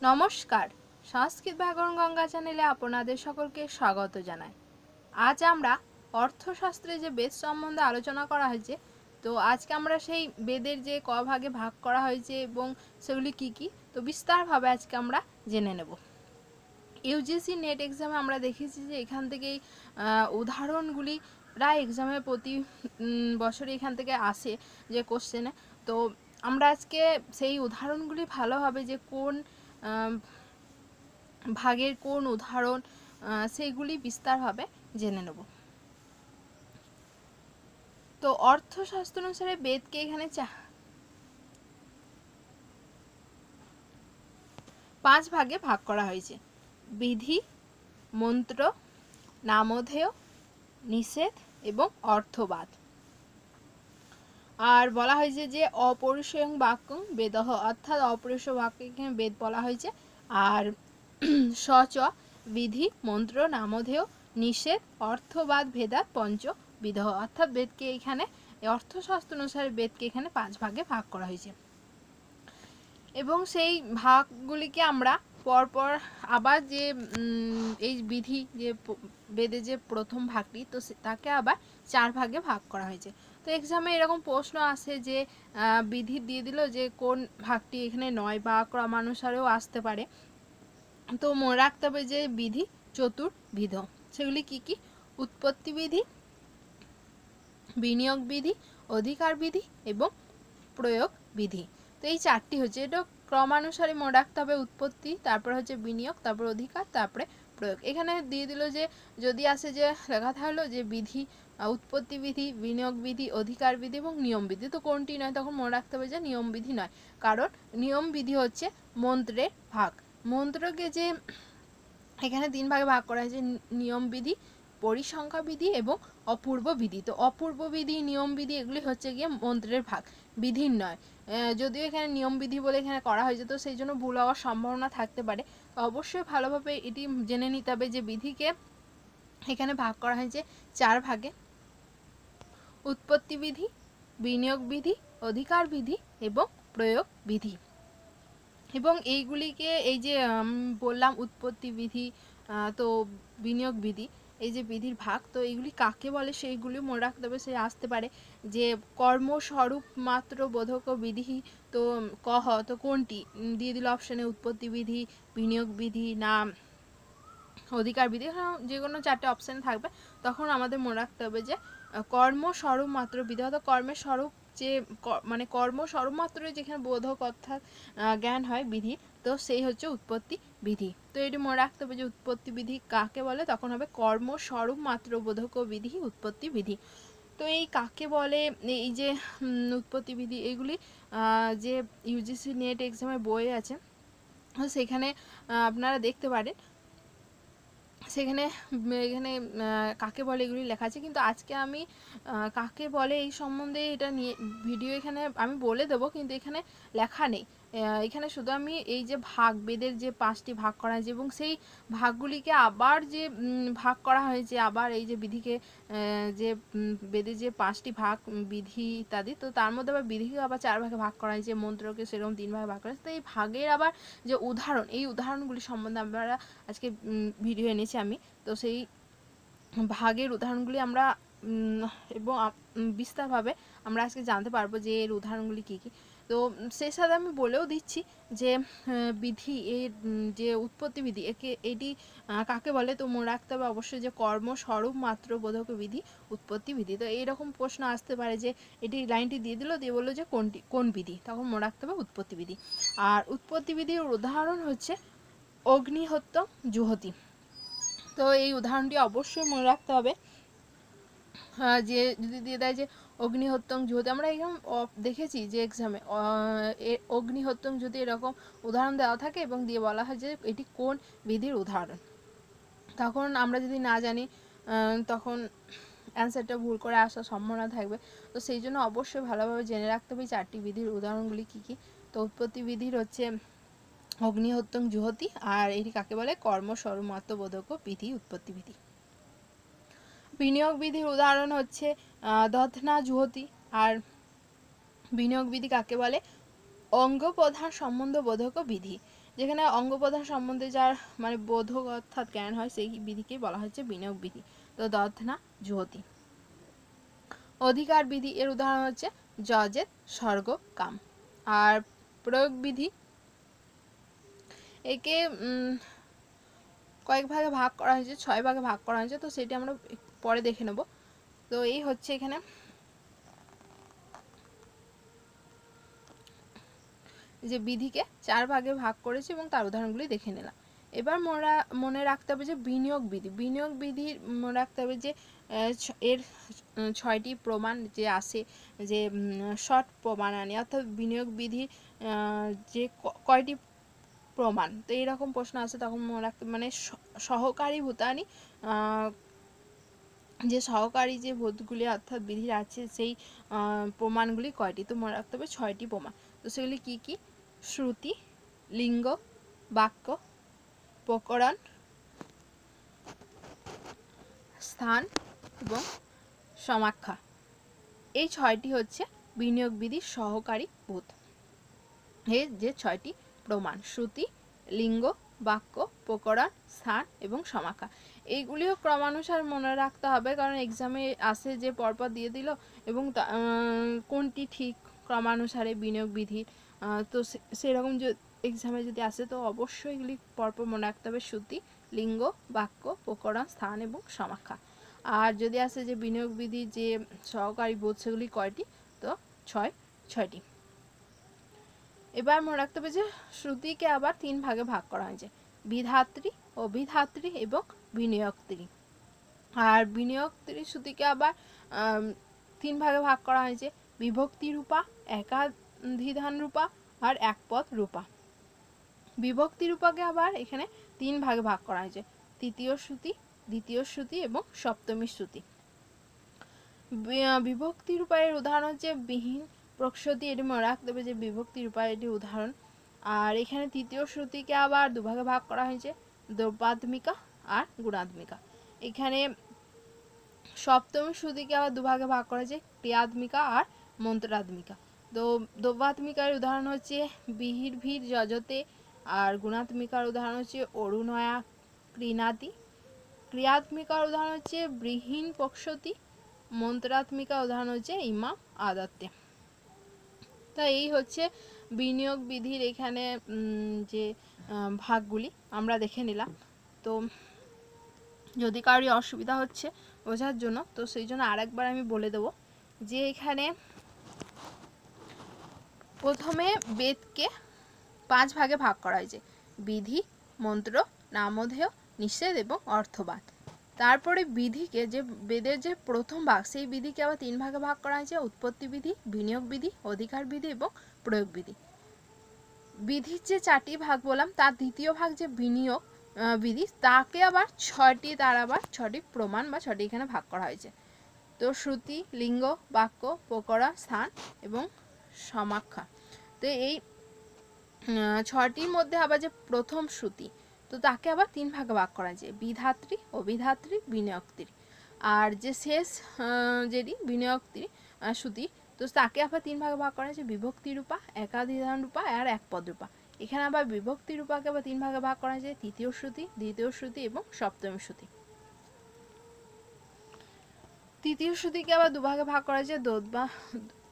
নমস্কার, সংস্কৃত ব্যাকরণ গঙ্গা চ্যানেলে আপনাদের সকলকে স্বাগত জানাই। আজ আমরা অর্থশাস্ত্রে যে বেদ সম্বন্ধে আলোচনা করা হয়েছে, তো আজকে আমরা সেই বেদের যে ক ভাগে ভাগ করা হয়েছে এবং সেগুলি কি কি, তো বিস্তারভাবে আজকে আমরা জেনে নেব। ইউজিসি নেট এক্সামে আমরা দেখেছি যে এখান থেকেই উদাহরণগুলি প্রায় এক্সামে প্রতি বছরই এখান থেকে আসে যে কোশ্চেনে। তো আমরা আজকে সেই উদাহরণগুলি ভালোভাবে যে কোন ভাগের কোন উদাহরণ সেইগুলি বিস্তারভাবে জেনে নেব। তো অর্থশাস্ত্র অনুসারে বেদকে এখানে 5 ভাগে ভাগ করা হয়েছে: বিধি, মন্ত্র, নামধেয়, নিষেধ এবং অর্থবাদ। আর বলা হয়েছে যে অপৌরুষেয়ং বাক্যং বেদহ, অর্থাৎ অপৌরুষ বাক্য এখানে বেদ বলা হয়েছে। আর সচ বিধি, মন্ত্র, নামধেয়, নিষেধ, অর্থবাদ ভেদাত পঞ্চবিধ, অর্থাৎ বেদকে এখানে অর্থশাস্ত্র অনুসারে বেদকে এখানে 5 ভাগে ভাগ করা হয়েছে। এবং সেই ভাগগুলিকে আমরা পরপর আবার যে এই বিধি যে বেদে যে প্রথম ভাগটি, তো তাকে আবার 4 ভাগে ভাগ করা হয়েছে। তো এক্সামে এরকম প্রশ্ন আসে যে বিধি দিয়ে দিল যে কোন ভাগটি এখানে নয়, বা ক্রমানুসারেও আসতে পারে। তো মনে রাখতে হবে যে বিধি চতুর্বিধ। সেগুলি কি কি? উৎপত্তি বিধি, বিনিয়োগ বিধি, অধিকার বিধি এবং প্রয়োগ বিধি। তো এই 4টি হচ্ছে, এটা ক্রমানুসারে মনে রাখতে হবে। উৎপত্তি, তারপর হচ্ছে বিনিয়োগ, তারপর অধিকার, তারপরে প্রয়োগ। এখানে দিয়ে দিল যে যদি আসে যে লেখা থাকলো যে বিধি, উৎপত্তি বিধি, বিনিয়োগ বিধি, অধিকার বিধি এবং নিয়ম বিধি, তো কোনটি নয়? তখন মনে রাখতে হবে যে নিয়ম বিধি নয়, কারণ নিয়ম বিধি হচ্ছে মন্ত্রের ভাগ। মন্ত্রকে যে এখানে 3 ভাগে ভাগ করা হয়েছে: নিয়ম বিধি, পরিসংখ্যা বিধি এবং অপূর্ব বিধি। তো অপূর্ব বিধি, নিয়ম বিধি এগুলি হচ্ছে গিয়ে মন্ত্রের ভাগ, বিধির নয়। যদিও এখানে নিয়ম বিধি বলে এখানে করা হয়েছে, তো সেই জন্য ভুল হওয়ার সম্ভাবনা থাকতে পারে। তো অবশ্যই ভালোভাবে এটি জেনে নিতে হবে যে বিধিকে এখানে ভাগ করা হয়েছে 4 ভাগে: উৎপত্তি বিধি, বিনিয়োগ বিধি, অধিকার বিধি এবং প্রয়োগ বিধি। এবং এইগুলিকে এই যে বললাম উৎপত্তি বিধি, তো বিনিয়োগ বিধি, এই যে বিধির ভাগ, তো এইগুলি কাকে বলে সেইগুলি মনে রাখতে হবে। সে আসতে পারে যে কর্মস্বরূপ মাত্র বোধক বিধি, তো কহ, তো কোনটি দিয়ে দিল অপশানে? উৎপত্তি বিধি, বিনিয়োগ বিধি না অধিকার বিধি। যে কোনো 4টে অপশান থাকবে, তখন আমাদের মনে রাখতে হবে যে কর্মস্বরূপ মাত্র বিধি, অর্থাৎ কর্মের স্বরূপ যে মানে কর্মস্বরূপ মাত্র যেখানে বোধক অর্থাৎ জ্ঞান হয় বিধি, তো সেই হচ্ছে উৎপত্তি বিধি। তো এটি মনে রাখতে হবে যে উৎপত্তি বিধি কাকে বলে, তখন হবে কর্মস্বরূপ মাত্র বোধক বিধি উৎপত্তি বিধি। তো এই কাকে বলে, এই যে উৎপত্তি বিধি, এইগুলি যে ইউজিসি নেট এক্সামের বই আছে সেখানে আপনারা দেখতে পারেন। সেখানে এখানে কাকে বলে এগুলি লেখা আছে, কিন্তু আজকে আমি কাকে বলে এই সম্বন্ধে এটা নিয়ে ভিডিও এখানে আমি বলে দেবো, কিন্তু এখানে লেখা নেই। এখানে শুধু আমি এই যে ভাগ, বেদের যে 5টি ভাগ করা হয়েছে এবং সেই ভাগগুলিকে আবার যে ভাগ করা হয়েছে, আবার এই যে বিধিকে যে বেদের যে 5টি ভাগ বিধি ইত্যাদি, তো তার মধ্যে আবার বিধিকে আবার 4 ভাগে ভাগ করা হয়েছে, মন্ত্রকে সেরকম 3 ভাগে ভাগ করা হয়েছে। তো এই ভাগের আবার যে উদাহরণ, এই উদাহরণগুলি সম্বন্ধে আমরা আজকে ভিডিও এনেছি আমি। তো সেই ভাগের উদাহরণগুলি আমরা এবং বিস্তারভাবে আমরা আজকে জানতে পারবো যে এর উদাহরণগুলি কী কী। তো সেই সাথে আমি বলেও দিচ্ছি যে বিধি, এর যে উৎপত্তি বিধি, এটি কাকে বলে। তো মনে রাখতে হবে অবশ্যই যে কর্মস্বরূপ মাত্র বোধক বিধি উৎপত্তি বিধি। তো এইরকম প্রশ্ন আসতে পারে যে এটি লাইনটি দিয়ে দিল, দিয়ে বললো যে কোন বিধি, তখন মনে রাখতে হবে উৎপত্তি বিধি। আর উৎপত্তি বিধির উদাহরণ হচ্ছে অগ্নিহোত্র জুহতি। তো এই উদাহরণটি অবশ্যই মনে রাখতে হবে। যে যদি দিয়ে দেয় যে অগ্নিহোত্রং জুহতি, আমরা এরকম দেখেছি যে এক্সামে অগ্নিহোত্রং যদি এরকম উদাহরণ দেওয়া থাকে এবং দিয়ে বলা হয় যে এটি কোন বিধির উদাহরণ, তখন আমরা যদি না জানি তখন অ্যান্সারটা ভুল করে আসার সম্ভাবনা থাকবে। তো সেই জন্য অবশ্যই ভালোভাবে জেনে রাখতে হবে 4টি বিধির উদাহরণগুলি কী কী। তো উৎপত্তি বিধির হচ্ছে অগ্নিহোত্রং জুহতি, আর এটি কাকে বলে? কর্মস্বরূপমাত্র বোধক বিধি উৎপত্তি বিধি। বিনিয়োগ বিধির উদাহরণ হচ্ছে দধনা জুহতি। আর বিনিয়োগ বিধি কাকে বলে? অঙ্গ প্রধান সম্বন্ধ বোধক বিধি। যেখানে অঙ্গ প্রদান সম্বন্ধে যার মানে বোধক অর্থাৎ জ্ঞান হয় সেই বিধিকেই বলা হচ্ছে বিনিয়োগ বিধি। তো দধনা জ্যোতি। অধিকার বিধি এর উদাহরণ হচ্ছে যজেত স্বর্গ কাম। আর প্রয়োগ বিধি একে কয়েক ভাগে ভাগ করা হয়েছে, 6 ভাগে ভাগ করা হয়েছে, তো সেটি আমরা পরে দেখে নেব। তো এই হচ্ছে এখানে যে বিধিকে 4 ভাগে ভাগ করেছে এবং তার উদাহরণগুলি দেখে নিলাম। এবার মনে রাখতে হবে যে বিনিয়োগ বিধি। বিনিয়োগ বিধির মনে রাখতে হবে যে এর 6টি প্রমাণ যে আসে, যে শর্ট প্রমাণ আনে, অর্থাৎ বিনিয়োগ বিধির যে কয়টি প্রমাণ। তো এইরকম প্রশ্ন আসে তখন মনে রাখতে মানে সহকারী ভূতানি যে সহকারী যে বোধগুলি অর্থাৎ বিধির আছে সেই প্রমাণগুলি কয়টি। তো মনে রাখতে হবে 6টি প্রমাণ। তো সেগুলি কি কি? শ্রুতি, লিঙ্গ, বাক্য, প্রকরণ, স্থান এবং সমাখ্যা। এই 6টি হচ্ছে বিনিয়োগ বিধির সহকারী ভূত। এর যে 6টি প্রমাণ শ্রুতি, লিঙ্গ, বাক্য, প্রকরণ, স্থান এবং সমাখ্যা। এইগুলিও ক্রমানুসার মনে রাখতে হবে, কারণ এক্সামে আসে যে পরপর দিয়ে দিল এবং কোনটি ঠিক ক্রমানুসারে বিনিয়োগ বিধির। তো সেরকম এক্সামে যদি আসে তো অবশ্যই এগুলি পরপর মনে রাখতে হবে শ্রুতি, লিঙ্গ, বাক্য, প্রকরণ, স্থান এবং সমাখ্যা। আর যদি আসে যে বিনিয়োগ বিধির যে সহকারী বোধ সেগুলি কয়টি? তো 6টি। এবার মনে রাখতে হবে যে শ্রুতিকে আবার 3 ভাগে ভাগ করা হয়েছে, বিধাত্রী, অভিধাত্রী এবং বিনিয়োগত্রী। আর বিনিয়োগত্রী শ্রুতিকে আবার 3 ভাগে ভাগ করা হয়েছে, বিভক্তি রূপা, একাধিধান রূপা আর একপদ রূপা। বিভক্তি রূপাকে আবার এখানে 3 ভাগে ভাগ করা হয়েছে, তৃতীয় শ্রুতি, দ্বিতীয় শ্রুতি এবং সপ্তমী শ্রুতি। বিভক্তি রূপায়ের উদাহরণ হচ্ছে বিহীন, প্রকৃতি, এটি মনে রাখতে হবে যে বিভক্তি রূপায় এটি উদাহরণ। আর এখানে তৃতীয় শ্রুতিকে আবার 2 ভাগে ভাগ করা হয়েছে, দ্রব্যাত্মিকা আর গুণাত্মিকা। এখানে সপ্তমী শ্রুতিকে আবার 2 ভাগে ভাগ করা হয়েছে, ক্রিয়াত্মিকা আর মন্ত্রাত্মিকা। তো দ্রব্যাত্মিকার উদাহরণ হচ্ছে বিহির ভিড় যজতে, আর গুণাত্মিকার উদাহরণ হচ্ছে অরুণয়া ক্রীণাতি। ক্রিয়াত্মিকার উদাহরণ হচ্ছে বৃহীন পক্ষতি। মন্ত্রাত্মিকা উদাহরণ হচ্ছে ইমা আদত্তে। তো এই হচ্ছে বিনিয়োগ বিধির এখানে যে ভাগগুলি আমরা দেখে নিলাম। তো যদি কারোর অসুবিধা হচ্ছে বোঝার জন্য, তো সেই জন্য আরেকবার আমি বলে দেব যে এখানে প্রথমে বেদকে 5 ভাগে ভাগ করা হয়েছে, বিধি, মন্ত্র, নামধেয়, নিষেধ এবং অর্থবাদ। তারপরে বিধিকে যে বেদের যে প্রথম ভাগ সেই বিধিকে আবার 3 ভাগে ভাগ করা হয়েছে, উৎপত্তি বিধি, বিনিয়োগ বিধি, অধিকার বিধি এবং প্রয়োগ বিধি। বিধির যে 4টি ভাগ বললাম তার দ্বিতীয় ভাগ যে বিনিয়োগ বিধি তাকে আবার 6টি প্রমাণ বা 6টি এখানে ভাগ করা হয়েছে। তো শ্রুতি, লিঙ্গ, বাক্য, প্রকরণ, স্থান এবং সমাখ্যা। তো এই 6টির মধ্যে আবার যে প্রথম শ্রুতি তো তাকে আবার 3 ভাগে ভাগ করা হয়েছে, বিধাত্রী, অভিধাত্রী, বিনিয়োগত্রী। আর যে শেষ যেটি বিনিয়োগত্রী শ্রুতি তো তাকে আবার 3 ভাগে ভাগ করা হয়েছে, বিভক্তি রূপা, একাধিধান রূপা আর একপদ রূপা। এখানে আবার বিভক্তি রূপাকে আবার 3 ভাগে ভাগ করা হয়েছে, তৃতীয় শ্রুতি, দ্বিতীয় শ্রুতি এবং সপ্তমী শ্রুতি। তৃতীয় শ্রুতিকে আবার 2 ভাগে ভাগ করা হয়েছে,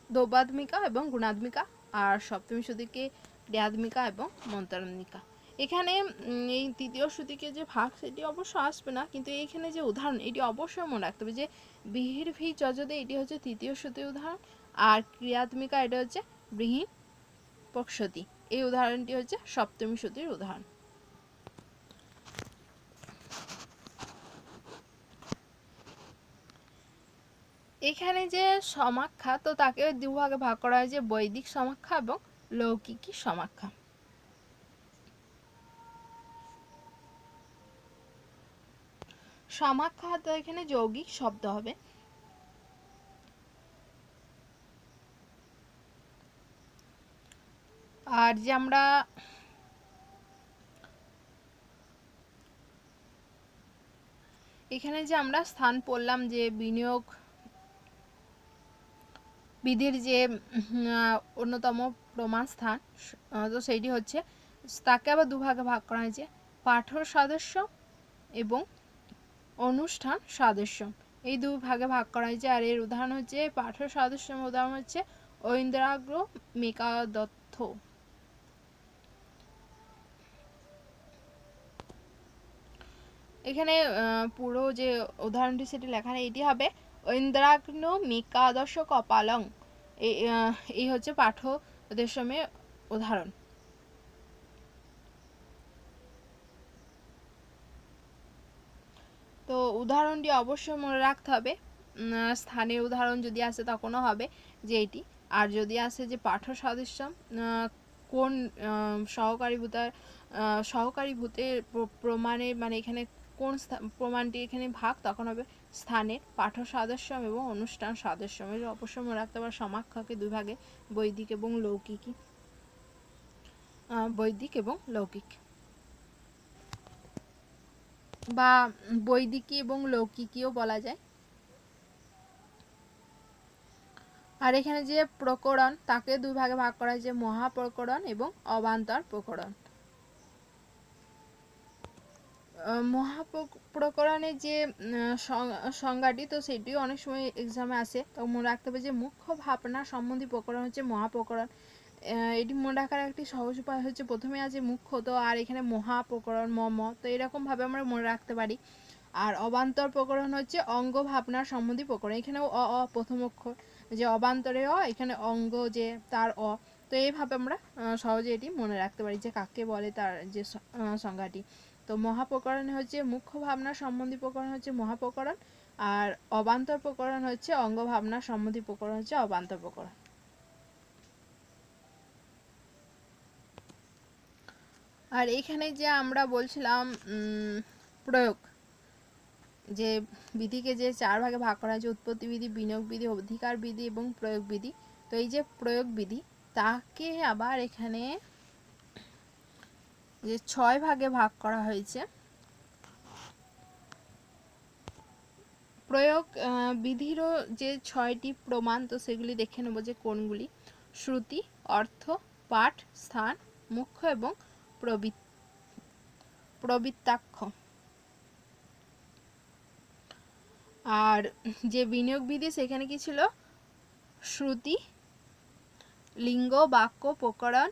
দ্রব্যাত্মিকা এবং গুণাত্মিকা। আর সপ্তমী শ্রুতিকে ক্রিয়াত্মিকা এবং মন্ত্রাত্মিকা। এখানে এই তৃতীয় শ্রুতিকে যে ভাগ সেটি অবশ্য আসবে না, কিন্তু এইখানে যে উদাহরণ এটি অবশ্যই মনে রাখতে হবে যে বিহির ভি যজতে এটি হচ্ছে তৃতীয় শ্রুতির উদাহরণ, আর ক্রিয়াত্মিকা এটা হচ্ছে বৃহীন পক্ষতি, এই উদাহরণটি হচ্ছে সপ্তমী শ্রুতির উদাহরণ। এখানে যে সমাখ্যা তো তাকে 2 ভাগে ভাগ করা হয়েছে, বৈদিক সমাখ্যা এবং লৌকিকী সমাখ্যা। সমাখ্যা তো এখানে যৌগিক শব্দ হবে। আর যে আমরা এখানে যে আমরা স্থান পড়লাম যে বিনিয়োগ বিধির যে অন্যতম প্রমাণ স্থান, তো সেইটি হচ্ছে তাকে আবার দুভাগে ভাগ করা হয়েছে, পাঠ্য সাদস্যম এবং অনুষ্ঠান সাদস্যম, এই দুই ভাগে ভাগ করা হয়েছে। আর এর উদাহরণ হচ্ছে পাঠ্য সাদস্যম উদাহরণ হচ্ছে ঐন্দ্রাগ্র মেকাদত্ত। এখানে পুরো যে উদাহরণটি সেটি লেখা নেই, এটি হবে ঐন্দ্রাগ্ন মেকাদশ কপালং, এই হচ্ছে পাঠ্য সাদস্যমের উদাহরণ। তো উদাহরণটি অবশ্যই মনে রাখতে হবে, স্থানের উদাহরণ যদি আসে তখনও হবে যে এটি, আর যদি আসে যে পাঠ্য সাদস্যম কোন সহকারী ভূতের প্রমাণে মানে এখানে কোন প্রমাণটি এখানে ভাগ, তখন হবে স্থানের, পাঠ্য সাদস্যম এবং অনুষ্ঠান সাদস্যম। এর অবশ্যই মনে রাখতে হবে। সমাক্ষাকে দুই ভাগে, বৈদিক এবং লৌকিক বা বৈদিকী এবং লৌকিকীও বলা যায়। আর এখানে যে প্রকরণ তাকে দুই ভাগে ভাগ করা হয়েছে, মহাপ্রকরণ এবং অবান্তর প্রকরণ। মহাপ্রকরণের যে সংজ্ঞাটি, তো সেটিও অনেক সময় এক্সামে আসে, তো মনে রাখতে হবে যে মুখ্য ভাবনা সম্বন্ধী প্রকরণ হচ্ছে মহাপ্রকরণ। এটি মনে রাখার একটি সহজ উপায় হচ্ছে প্রথমে আছে মুখ্য, তো আর এখানে মহাপ্রকরণ তো এরকমভাবে আমরা মনে রাখতে পারি। আর অবান্তর প্রকরণ হচ্ছে অঙ্গ ভাবনার সম্বন্ধী প্রকরণ, এখানেও প্রথম অক্ষর, যে অবান্তরে এখানে অঙ্গ যে তার তো এইভাবে আমরা সহজে এটি মনে রাখতে পারি যে কাকে বলে, তার যে সংজ্ঞাটি। তো মহাপ্রকরণ হচ্ছে মুখ্য ভাবনার সম্বন্ধী প্রকরণ হচ্ছে মহাপ্রকরণ, আর অবান্তর প্রকরণ হচ্ছে অঙ্গ ভাবনার সম্বন্ধী প্রকরণ হচ্ছে অবান্তর প্রকরণ। আর এখানে যে আমরা বলছিলাম প্রয়োগ, যে বিধিকে যে চার ভাগে ভাগ করা হয়েছে, উৎপত্তি বিধি, বিনিয়োগ বিধি, অধিকার বিধি এবং প্রয়োগ বিধি। তো এই যে প্রয়োগ বিধি তাকে আবার এখানে যে 6 ভাগে ভাগ করা হয়েছে। প্রয়োগ বিধিরও যে 6টি প্রমাণ, তো সেগুলি দেখে নেব যে কোনগুলি। শ্রুতি, অর্থ, পাঠ, স্থান, মুখ্য এবং প্রবৃত্তাক্ষ। আর যে বিনিয়োগ বিধি সেখানে কি ছিল, শ্রুতি, লিঙ্গ, বাক্য, প্রকরণ,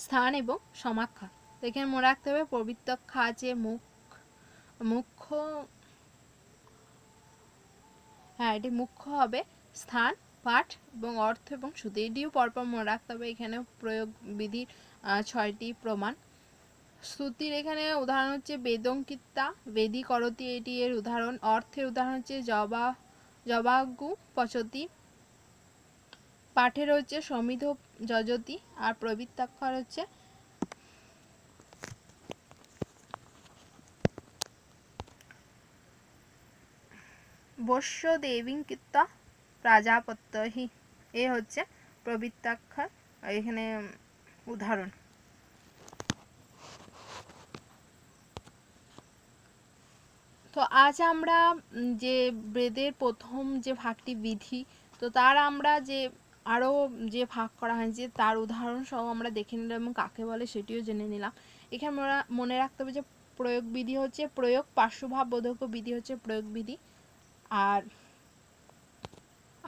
স্থান এবং সমাখ্যা। তো এখানে মনে রাখতে হবে প্রবৃত্তাক্ষ আছে মুখ্য, হ্যাঁ এটি মুখ্য হবে, স্থান, পাঠ এবং অর্থ এবং শ্রুতি, এটিও পরপর মনে রাখতে হবে। এখানে প্রয়োগ বিধির 6টি প্রমাণ। শ্রুতির এখানে উদাহরণ হচ্ছে বেদঙ্কিতা, বেদি করতি, এটি এর উদাহরণ। অর্থের উদাহরণ হচ্ছে জবাগু পচতি। পাঠের হচ্ছে সমিধ যজতি। আর প্রবৃত্তাক্ষর হচ্ছে বস্য দেবিঙ্কিতা প্রাজাপত্যহি, এ হচ্ছে প্রবৃত্তাক্ষর এখানে উদাহরণ। তো আজ আমরা যে বেদের প্রথম যে ভাগটি বিধি, তো তার আমরা যে আরও যে ভাগ করা হয়েছে তার উদাহরণ সহ আমরা দেখে নিলাম এবং কাকে বলে সেটিও জেনে নিলাম। এখানে মনে রাখতে হবে যে প্রয়োগ বিধি হচ্ছে প্রয়োগ, পার্শ্বভাব বোধক বিধি হচ্ছে প্রয়োগ বিধি,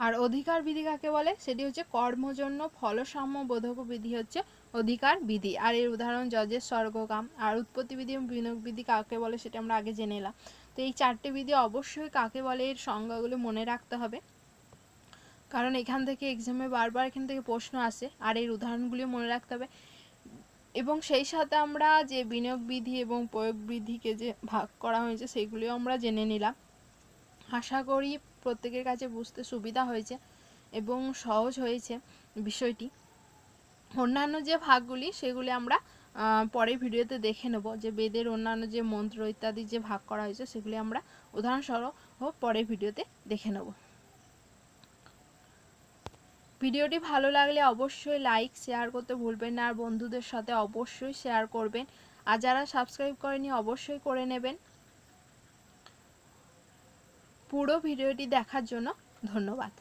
আর অধিকার বিধি কাকে বলে সেটি হচ্ছে কর্মজন্য ফলসাম্য বোধক বিধি হচ্ছে অধিকার বিধি। আর এর উদাহরণ যজের স্বর্গকাম। আর উৎপত্তি বিধি এবং বিনিয়োগ বিধি কাকে বলে সেটা আমরা আগে জেনে এলাম। তো এই 4টে বিধি অবশ্যই কাকে বলে এর সংজ্ঞাগুলো মনে রাখতে হবে, কারণ এখান থেকে এক্সামে বারবার এখান থেকে প্রশ্ন আসে, আর এর উদাহরণগুলিও মনে রাখতে হবে। এবং সেই সাথে আমরা যে বিনিয়োগ বিধি এবং প্রয়োগ বিধিকে যে ভাগ করা হয়েছে সেগুলিও আমরা জেনে নিলাম। আশা করি প্রত্যেকের কাছে বুঝতে সুবিধা হয়েছে এবং সহজ হয়েছে বিষয়টি। অন্যান্য যে ভাগগুলি সেগুলি আমরা পরের ভিডিওতে দেখে নেব, যে বেদের অন্যান্য যে মন্ত্র ইত্যাদি যে ভাগ করা হয়েছে সেগুলি আমরা উদাহরণসহ পরের ভিডিওতে দেখে নেব। ভিডিওটি ভালো লাগলে অবশ্যই লাইক শেয়ার করতে ভুলবেন না, আর বন্ধুদের সাথে অবশ্যই শেয়ার করবেন, আর যারা সাবস্ক্রাইব করেনি অবশ্যই করে নেবেন। পুরো ভিডিওটি দেখার জন্য ধন্যবাদ।